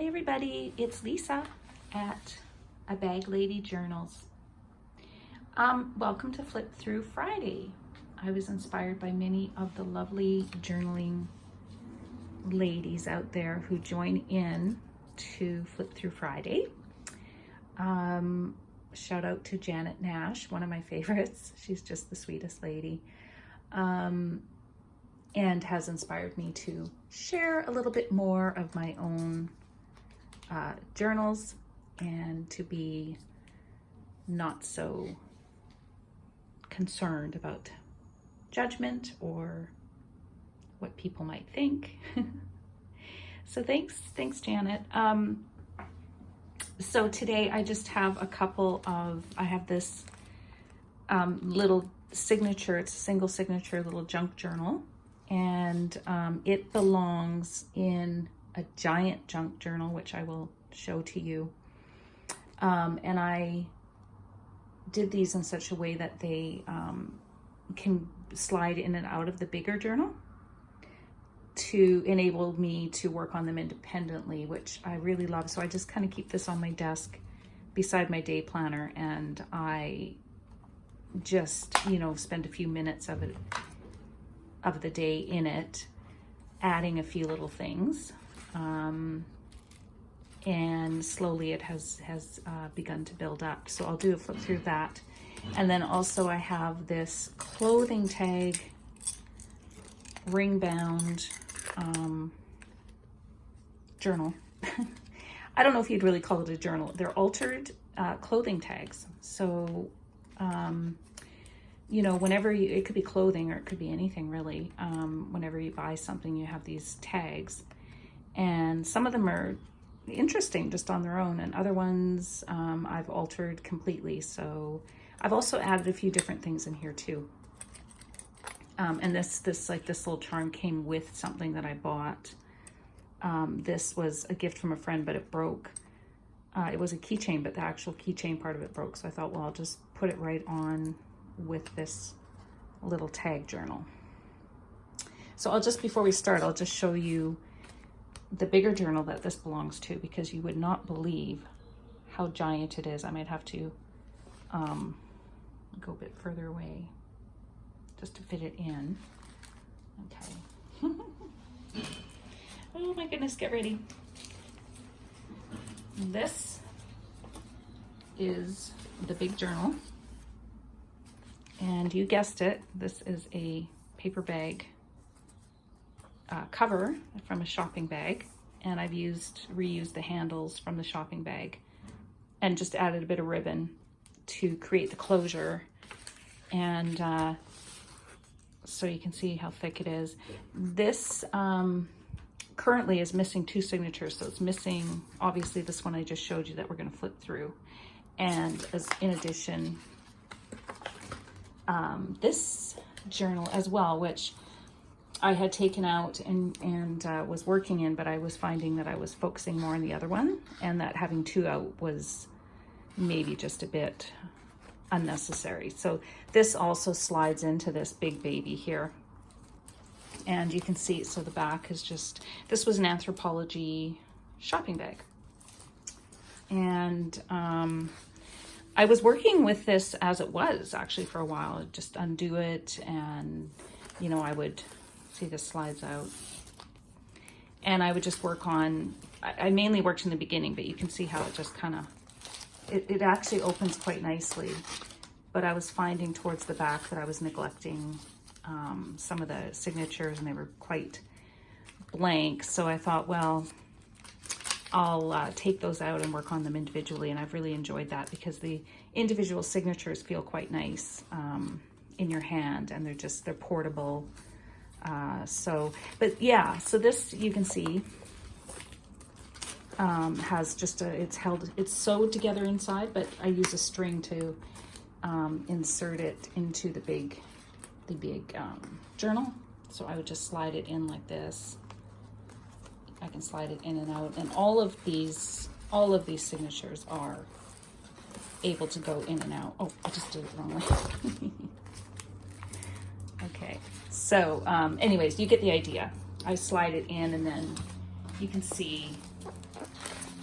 Hi everybody, it's Lisa at A Bag Lady Journals. Welcome to Flip Through Friday. I was inspired by many of the lovely journaling ladies out there who join in to Flip Through Friday. Shout out to Janet Nash, one of my favorites. She's just the sweetest lady. And has inspired me to share a little bit more of my own journals and to be not so concerned about judgment or what people might think. So thanks Janet. So today I just have I have this little signature, it's a single signature little junk journal, and it belongs in a giant junk journal, which I will show to you. And I did these in such a way that they can slide in and out of the bigger journal to enable me to work on them independently, which I really love. So I just kind of keep this on my desk beside my day planner, and I just, spend a few minutes of the day in it, adding a few little things. And slowly it has begun to build up. So I'll do a flip through that. And then also I have this clothing tag, ring bound journal. I don't know if you'd really call it a journal. They're altered clothing tags. So, whenever it could be clothing or it could be anything really. Whenever you buy something, you have these tags. And some of them are interesting just on their own, and other ones I've altered completely. So I've also added a few different things in here too. And this little charm came with something that I bought. This was a gift from a friend, but it broke. It was a keychain, but the actual keychain part of it broke. So I thought, well, I'll just put it right on with this little tag journal. So before we start, I'll just show you the bigger journal that this belongs to, because you would not believe how giant it is. I might have to go a bit further away just to fit it in. Okay. Oh my goodness, get ready. This is the big journal, and you guessed it, this is a paper bag cover from a shopping bag, and I've reused the handles from the shopping bag and just added a bit of ribbon to create the closure. And so you can see how thick it is. This currently is missing two signatures, so it's missing obviously this one I just showed you that we're going to flip through, and in addition this journal as well, which I had taken out and was working in, but I was finding that I was focusing more on the other one, and that having two out was maybe just a bit unnecessary. So this also slides into this big baby here. And you can see, so the back is just, this was an Anthropologie shopping bag. And I was working with this as it was actually for a while. I'd just undo it, and I would see this slides out, and I would just work on, I mainly worked in the beginning, but you can see how it just kind of, it actually opens quite nicely, but I was finding towards the back that I was neglecting some of the signatures, and they were quite blank. So I thought, well, I'll take those out and work on them individually, and I've really enjoyed that because the individual signatures feel quite nice in your hand, and they're portable. So this, you can see, has just it's sewed together inside, but I use a string to insert it into the big journal. So I would just slide it in like this. I can slide it in and out, and all of these signatures are able to go in and out. Oh, I just did it wrong way. Okay, so anyways, you get the idea. I slide it in, and then you can see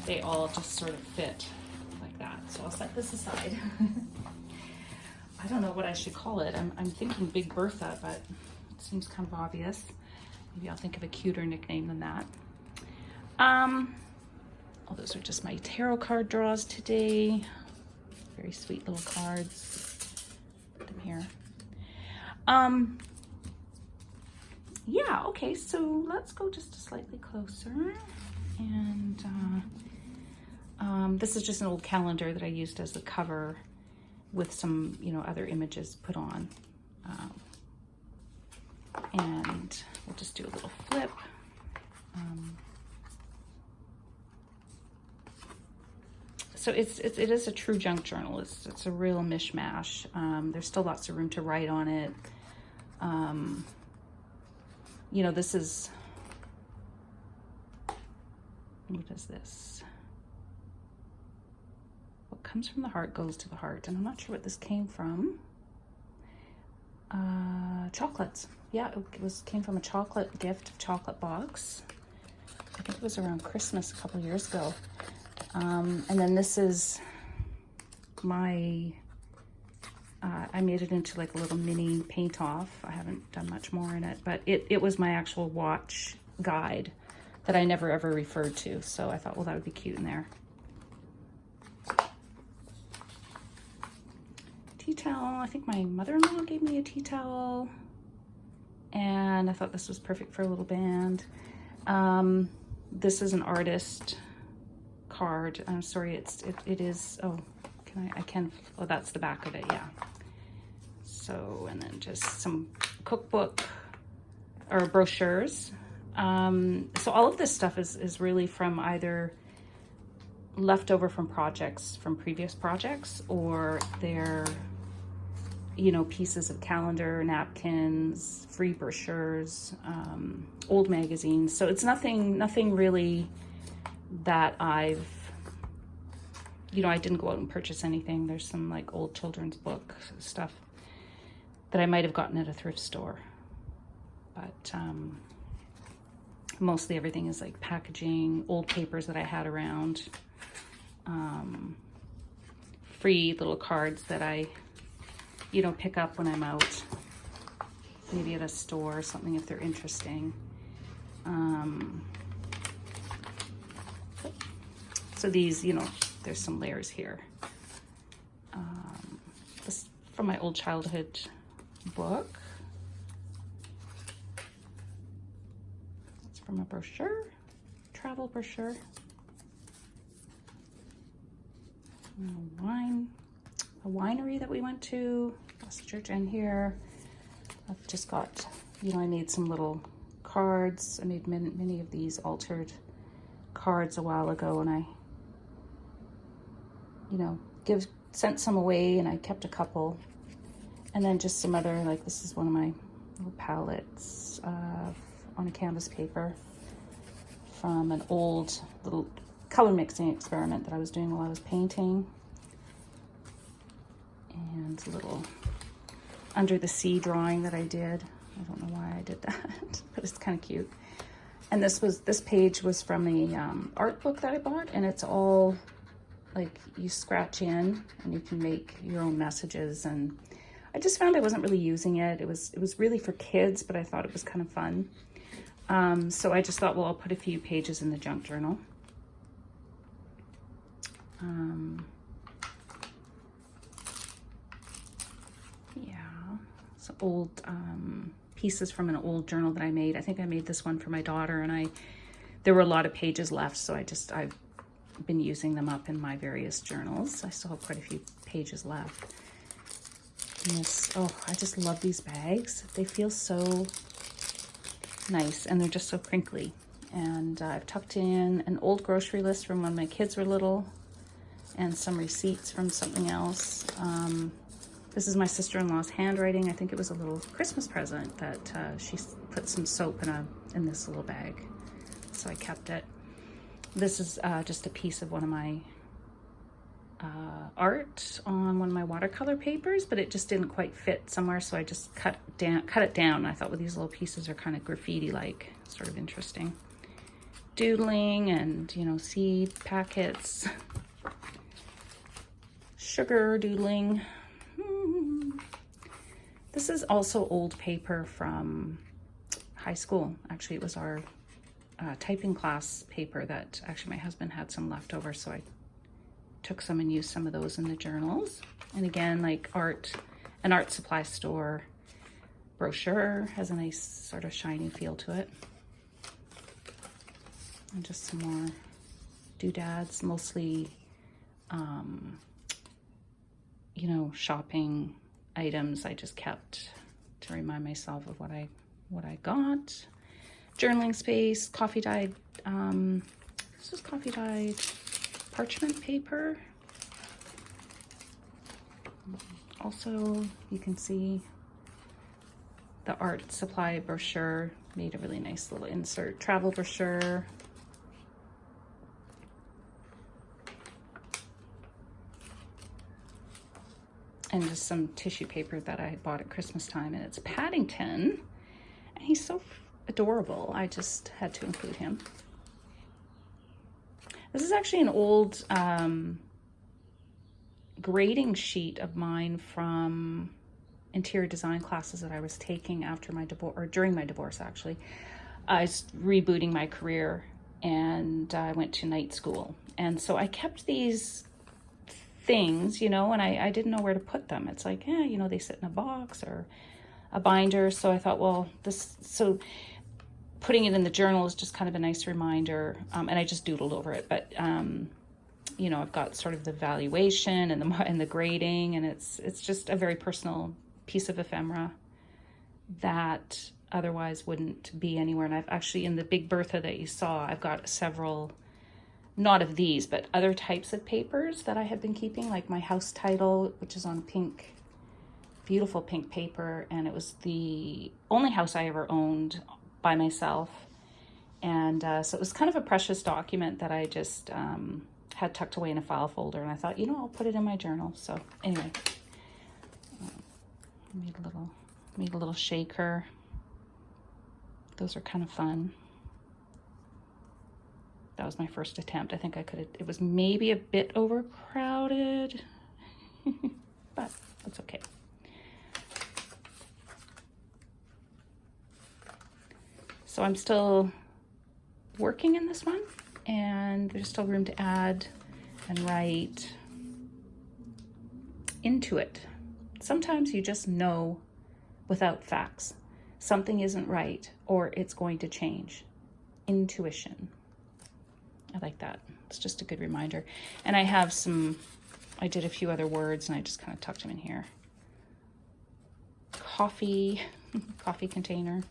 they all just sort of fit like that. So I'll set this aside. I don't know what I should call it. I'm thinking Big Bertha, but it seems kind of obvious. Maybe I'll think of a cuter nickname than that. Oh, those are just my tarot card draws today. Very sweet little cards. Put them here. Yeah, okay, so let's go just slightly closer. And this is just an old calendar that I used as the cover with some, you know, other images put on. And we'll just do a little flip. So it is a true junk journal. It's a real mishmash. There's still lots of room to write on it. You know, this is, what is this? What comes from the heart goes to the heart. And I'm not sure what this came from. Chocolates. Yeah, it came from a chocolate gift chocolate box. I think it was around Christmas a couple years ago. And then this is my, I made it into like a little mini paint off. I haven't done much more in it, but it was my actual watch guide that I never ever referred to. So I thought, well, that would be cute in there. Tea towel. I think my mother-in-law gave me a tea towel. And I thought this was perfect for a little band. This is an artist card. I'm sorry, it is, oh, oh, that's the back of it, yeah. So, and then just some cookbook or brochures. So all of this stuff is really from either leftover from projects, from previous projects, or they're, you know, pieces of calendar, napkins, free brochures, old magazines. So it's nothing really that I've, you know, I didn't go out and purchase anything. There's some like old children's book stuff that I might have gotten at a thrift store. But mostly everything is like packaging, old papers that I had around, free little cards that I, you know, pick up when I'm out, maybe at a store or something if they're interesting. So these, you know, there's some layers here. This from my old childhood book. It's from a brochure, travel brochure. A winery that we went to, that's the church in here. I've just got, you know, I made some little cards. I made many of these altered cards a while ago, and I, you know, sent some away, and I kept a couple. And then just some other, like this is one of my little palettes on a canvas paper from an old little color mixing experiment that I was doing while I was painting. And a little under the sea drawing that I did. I don't know why I did that, but it's kind of cute. And this page was from a art book that I bought, and it's all like you scratch in and you can make your own messages. And I just found I wasn't really using it. It was really for kids, but I thought it was kind of fun. So I just thought, well, I'll put a few pages in the junk journal. Yeah, some old pieces from an old journal that I made. I think I made this one for my daughter, and there were a lot of pages left, so I've been using them up in my various journals. I still have quite a few pages left. And this, oh, I just love these bags. They feel so nice, and they're just so crinkly. And I've tucked in an old grocery list from when my kids were little, and some receipts from something else. This is my sister-in-law's handwriting. I think it was a little Christmas present that she put some soap in this little bag, so I kept it. This is just a piece of one of my art on one of my watercolor papers, but it just didn't quite fit somewhere, so I just cut it down. I thought, well, these little pieces are kind of graffiti-like, sort of interesting. doodling and, you know, seed packets, sugar doodling. This is also old paper from high school. Actually, it was our typing class paper that actually my husband had some left over, so I took some and used some of those in the journals. And again, like an art supply store brochure has a nice sort of shiny feel to it. And just some more doodads, mostly, you know, shopping items I just kept to remind myself of what I got. Journaling space, coffee dyed, this is coffee dyed parchment paper. Also, you can see the art supply brochure made a really nice little insert. Travel brochure. And just some tissue paper that I had bought at Christmas time, and it's Paddington, and he's so adorable. I just had to include him. This is actually an old grading sheet of mine from interior design classes that I was taking after my divorce, or during my divorce actually. I was rebooting my career and I went to night school. And so I kept these things, you know, and I didn't know where to put them. It's like, yeah, you know, they sit in a box or a binder. So I thought, well, so putting it in the journal is just kind of a nice reminder. And I just doodled over it, but, you know, I've got sort of the valuation and the grading, and it's just a very personal piece of ephemera that otherwise wouldn't be anywhere. And I've actually, in the Big Bertha that you saw, I've got several, not of these, but other types of papers that I had been keeping, like my house title, which is on pink, beautiful pink paper. And it was the only house I ever owned by myself. And so it was kind of a precious document that I just had tucked away in a file folder. And I thought, you know, I'll put it in my journal. So anyway, made a little shaker. Those are kind of fun. That was my first attempt. I think I could have, it was maybe a bit overcrowded, but that's okay. So I'm still working in this one, and there's still room to add and write into it. Sometimes you just know without facts something isn't right or it's going to change. Intuition. I like that. It's just a good reminder. And I have I did a few other words and I just kind of tucked them in here. Coffee container.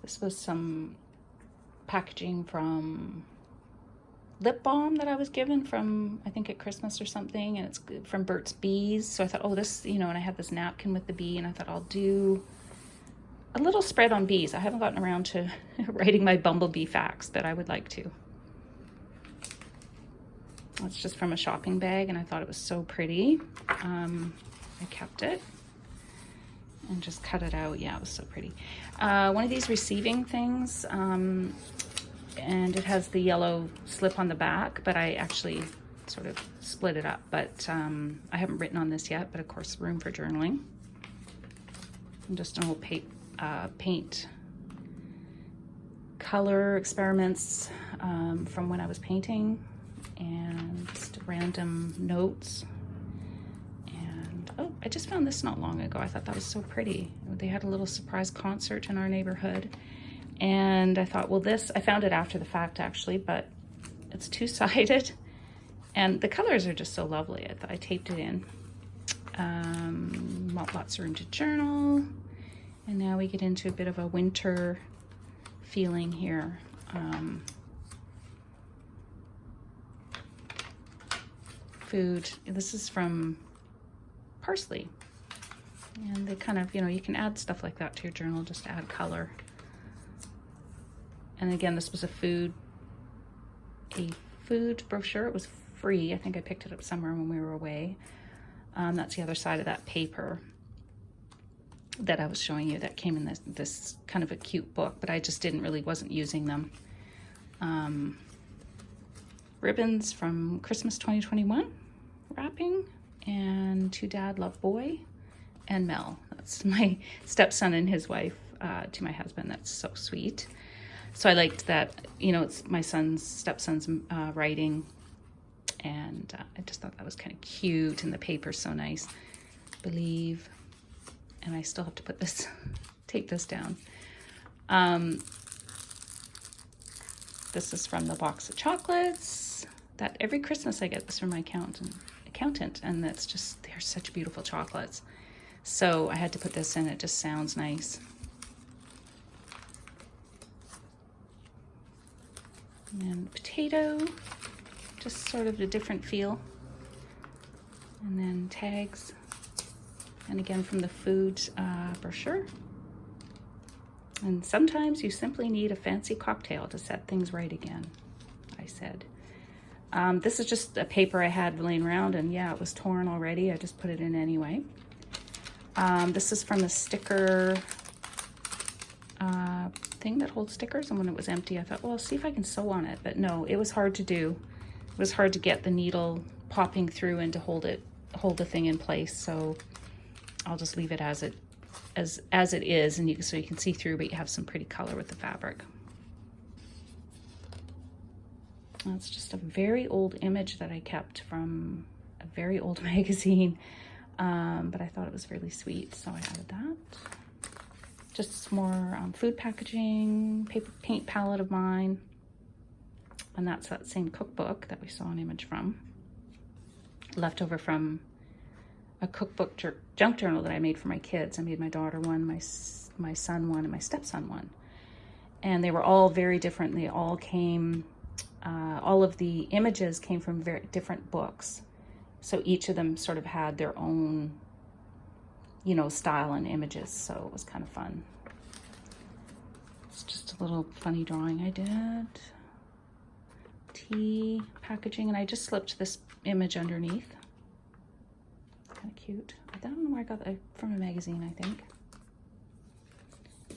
This was some packaging from lip balm that I was given from, I think at Christmas or something, and it's from Burt's Bees. So I thought, oh, this, you know, and I had this napkin with the bee, and I thought I'll do a little spread on bees. I haven't gotten around to writing my bumblebee facts, but I would like to. That's just from a shopping bag, and I thought it was so pretty. I kept it and just cut it out. Yeah, it was so pretty. One of these receiving things, and it has the yellow slip on the back, but I actually sort of split it up. But I haven't written on this yet, but of course, room for journaling. And just an old paint color experiments from when I was painting, and just random notes. And oh, I just found this not long ago. I thought that was so pretty. They had a little surprise concert in our neighborhood. And I thought, well, I found it after the fact actually, but it's two-sided and the colors are just so lovely. I taped it in. Lots of room to journal. And now we get into a bit of a winter feeling here. Food, this is from Parsley. And they kind of, you know, you can add stuff like that to your journal just to add color. And again, this was a food food brochure. It was free. I think I picked it up somewhere when we were away. That's the other side of that paper that I was showing you that came in this kind of a cute book, but I just wasn't using them. Ribbons from Christmas 2021 wrapping, and To Dad Love Boy, and Mel. That's my stepson and his wife to my husband. That's so sweet. So I liked that, you know, it's my stepson's writing, and I just thought that was kind of cute, and the paper's so nice. Believe, and I still have to put this, take this down. This is from the box of chocolates that every Christmas I get this from my accountant, and that's just, they're such beautiful chocolates. So I had to put this in. It just sounds nice. And then potato, just sort of a different feel. And then tags. And again from the food brochure. And sometimes you simply need a fancy cocktail to set things right again, I said. This is just a paper I had laying around, and yeah, it was torn already. I just put it in anyway. This is from the sticker thing that holds stickers, and when it was empty I thought, well, I'll see if I can sew on it, but no, it was hard to do. It was hard to get the needle popping through and to hold the thing in place, so I'll just leave it as it is, and so you can see through, but you have some pretty color with the fabric. That's just a very old image that I kept from a very old magazine, but I thought it was really sweet, so I added that. Just some more food packaging, paper paint palette of mine, and that's that same cookbook that we saw an image from, left over from a cookbook junk journal that I made for my kids. I made my daughter one, my son one, and my stepson one, and they were all very different. They all came, all of the images came from very different books, so each of them sort of had their own, you know, style and images, so it was kind of fun. It's just a little funny drawing I did. Tea packaging, and I just slipped this image underneath. Kind of cute. I don't know where I got that from, a magazine, I think.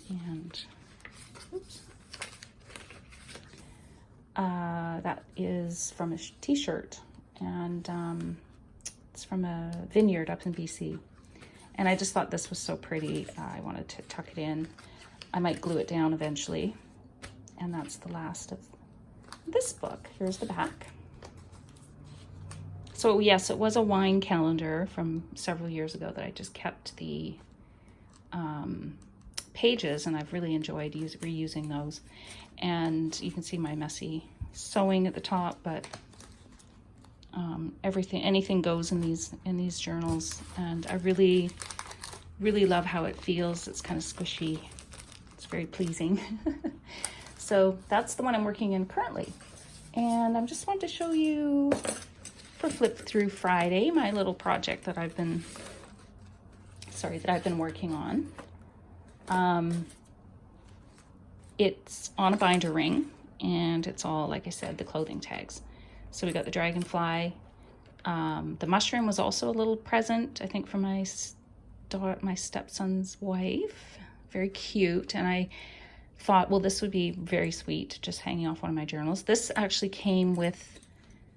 And oops, that is from a t-shirt, and it's from a vineyard up in BC. And I just thought this was so pretty. I wanted to tuck it in. I might glue it down eventually. And that's the last of this book. Here's the back. So yes, it was a wine calendar from several years ago that I just kept the pages, and I've really enjoyed reusing those. And you can see my messy sewing at the top, but anything goes in these journals, and I really love how it feels. It's kind of squishy. It's very pleasing. So that's the one I'm working in currently, and I just wanted to show you for Flip Through Friday my little project that I've been working on. It's on a binder ring, and it's all, like I said, the clothing tags. So we got the dragonfly. The mushroom was also a little present, I think, from my stepson's wife. Very cute. And I thought, well, this would be very sweet, just hanging off one of my journals. This actually came with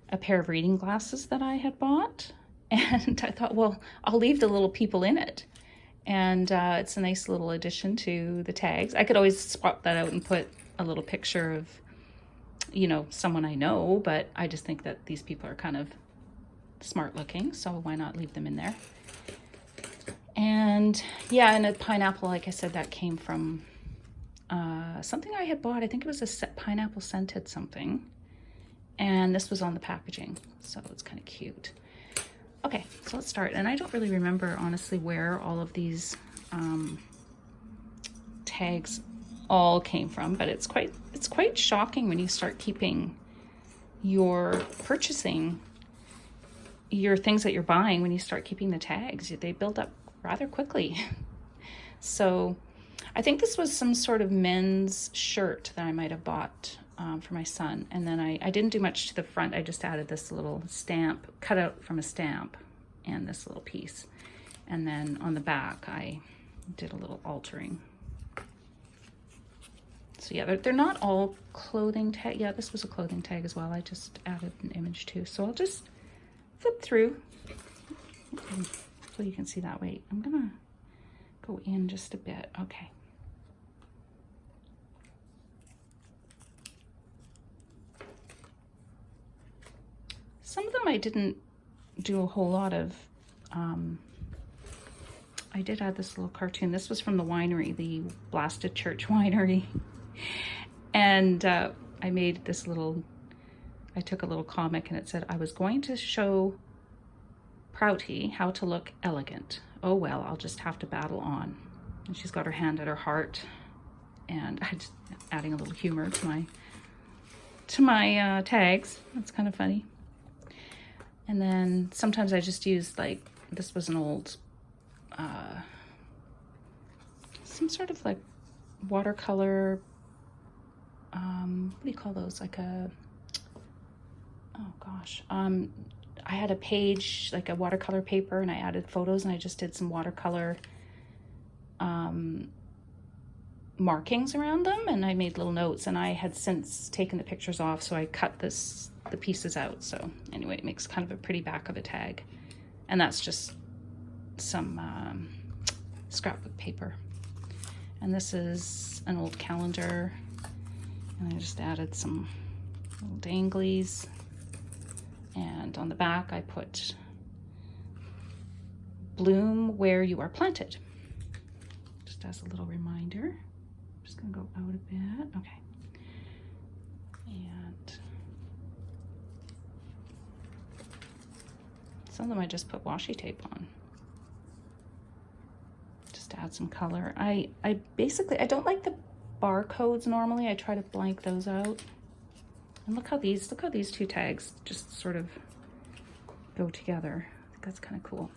a pair of reading glasses that I had bought. And I thought, well, I'll leave the little people in it. And it's a nice little addition to the tags. I could always swap that out and put a little picture of, you know, someone I know, but I just think that these people are kind of smart looking, so why not leave them in there? And yeah, and a pineapple, like I said, that came from something I had bought. I think it was a pineapple scented something, and this was on the packaging, so it's kind of cute. Okay, so let's start. And I don't really remember, honestly, where all of these tags all came from, but it's quite shocking when you start keeping your purchasing, your things that you're buying, when you start keeping the tags. They build up rather quickly. So I think this was some sort of men's shirt that I might have bought for my son. And then I didn't do much to the front. I just added this little stamp, cut out from a stamp, and this little piece. And then on the back, I did a little altering. So yeah, they're not all clothing tag. Yeah, this was a clothing tag as well. I just added an image too. So I'll just flip through so you can see that way. I'm gonna go in just a bit. Okay. Some of them I didn't do a whole lot of. I did add this little cartoon. This was from the winery, the Blasted Church Winery. And I made this little, I took a little comic and it said, I was going to show Prouty how to look elegant. Oh well, I'll just have to battle on. And she's got her hand at her heart. And I just adding a little humor to my tags. That's kind of funny. And then sometimes I just use, like, this was an old, some sort of like watercolor, what do you call those? Like a, oh gosh. I had a page, like a watercolor paper, and I added photos, and I just did some watercolor markings around them, and I made little notes, and I had since taken the pictures off, so I cut the pieces out. So anyway, it makes kind of a pretty back of a tag. And that's just some scrapbook paper. And this is an old calendar, and I just added some little danglies. And on the back I put bloom where you are planted, just as a little reminder. I'm just gonna go out a bit. Okay. And some of them I just put washi tape on, just to add some color. I basically, I don't like the barcodes normally. I try to blank those out. And look how these two tags just sort of go together. I think that's kind of cool.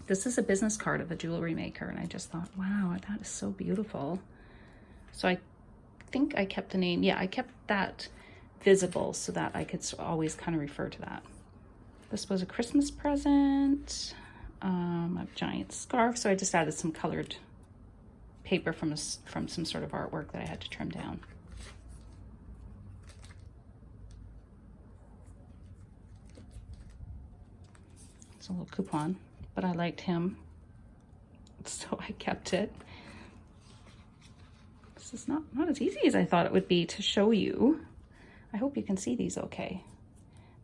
This is a business card of a jewelry maker, and I just thought, wow, that is so beautiful. So I think I kept the name, yeah, I kept that visible so that I could always kind of refer to that. This was a Christmas present, a giant scarf, so I just added some colored paper from some sort of artwork that I had to trim down. It's a little coupon, but I liked him, so I kept it. This is not as easy as I thought it would be to show you. I hope you can see these okay.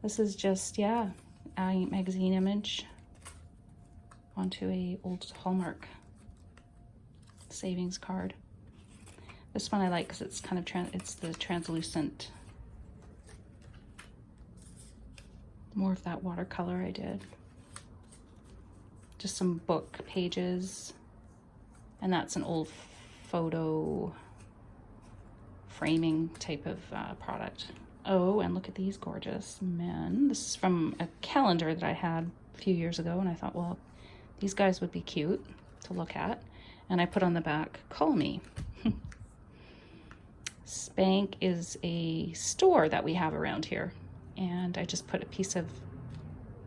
This is just, yeah, a magazine image onto a old Hallmark savings card. This one I like because it's kind of it's the translucent, more of that watercolor I did. Just some book pages, and that's an old photo framing type of product. Oh, and look at these gorgeous men. This is from a calendar that I had a few years ago, and I thought, well, these guys would be cute to look at. And I put on the back, call me. Spank is a store that we have around here, and I just put a piece of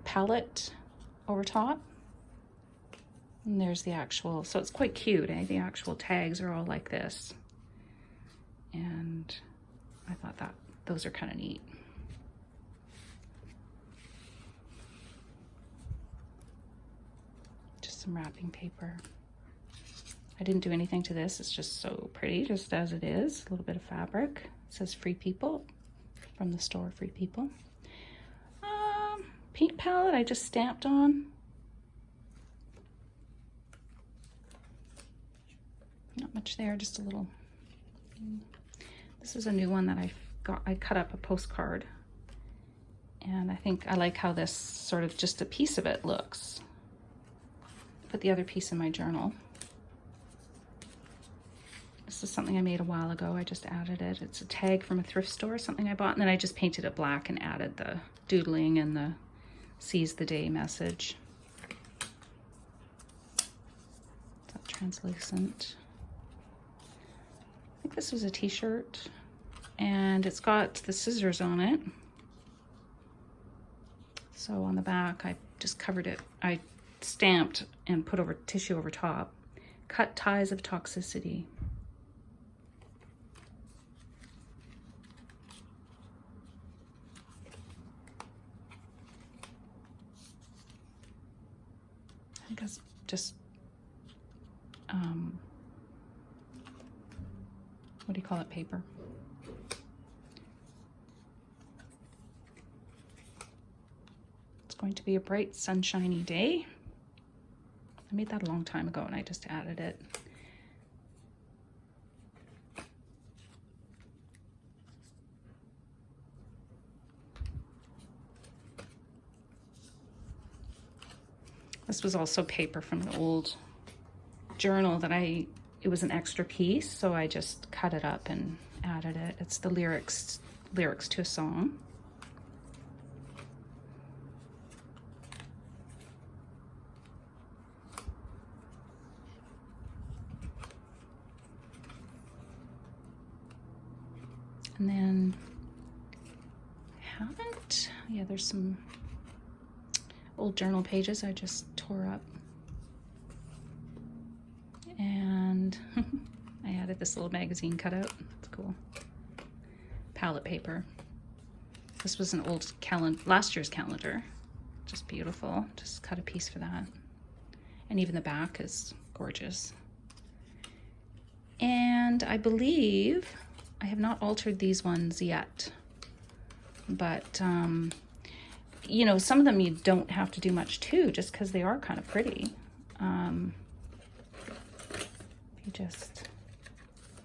palette over top. And there's the actual, so it's quite cute, eh? The actual tags are all like this. And I thought that those are kind of neat. Just some wrapping paper. I didn't do anything to this. It's just so pretty, just as it is. A little bit of fabric. It says Free People from the store, Free People. Paint palette I just stamped on. Not much there, just a little. This is a new one that I cut up a postcard, and I think I like how this sort of just a piece of it looks. Put the other piece in my journal. This is something I made a while ago. I just added it. It's a tag from a thrift store, something I bought, and then I just painted it black and added the doodling and the seize the day message. Is that translucent? I think this was a t-shirt. and it's got the scissors on it. So on the back, I just covered it. I stamped and put over tissue over top. Cut ties of toxicity. I think that's just, what do you call it, paper? It's going to be a bright, sunshiny day. I made that a long time ago and I just added it. This was also paper from an old journal that it was an extra piece, so I just cut it up and added it. It's the lyrics to a song. And then there's some old journal pages I just tore up. And I added this little magazine cutout. It's cool. Palette paper. This was an old last year's calendar. Just beautiful. Just cut a piece for that. And even the back is gorgeous. And I believe I have not altered these ones yet, but you know, some of them you don't have to do much to, just because they are kind of pretty. You just,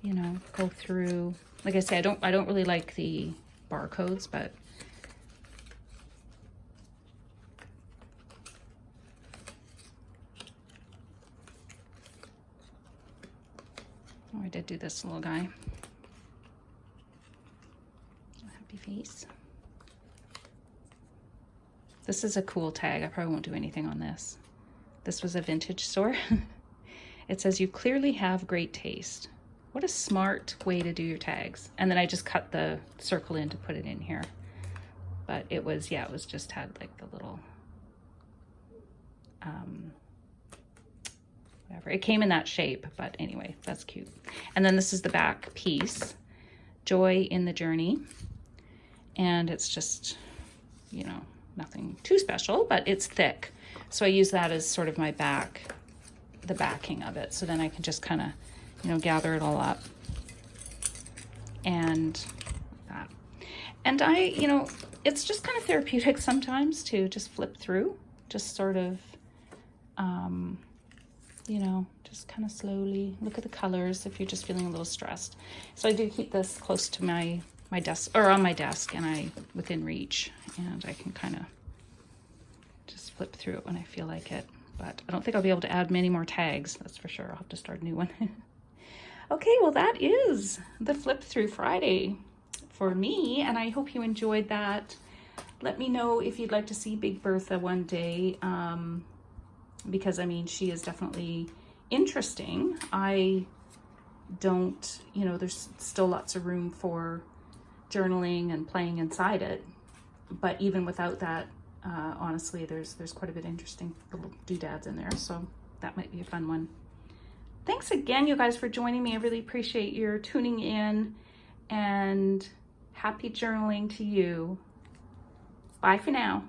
you know, go through. Like I say, I don't really like the barcodes, but oh, I did do this little guy. Happy face. This is a cool tag. I probably won't do anything on this. This was a vintage store. It says, "You clearly have great taste." What a smart way to do your tags. And then I just cut the circle in to put it in here. But it was, yeah, it was just had like the little, whatever. It came in that shape, but anyway, that's cute. And then this is the back piece, "Joy in the Journey." And it's just, you know, nothing too special, but it's thick. So I use that as sort of my back, the backing of it. So then I can just kind of, you know, gather it all up. And that. And I, you know, it's just kind of therapeutic sometimes to just flip through, just sort of, you know, just kind of slowly look at the colors if you're just feeling a little stressed. So I do keep this close to my desk, or on my desk, and within reach, and I can kind of just flip through it when I feel like it. But I don't think I'll be able to add many more tags, that's for sure. I'll have to start a new one. Okay, well, that is the Flip Through Friday for me, and I hope you enjoyed that. Let me know if you'd like to see Big Bertha one day, because I mean, she is definitely interesting. I don't, you know, there's still lots of room for journaling and playing inside it, but even without that, honestly, there's quite a bit of interesting little doodads in there, so that might be a fun one. Thanks again, you guys, for joining me. I really appreciate your tuning in, and happy journaling to you. Bye for now.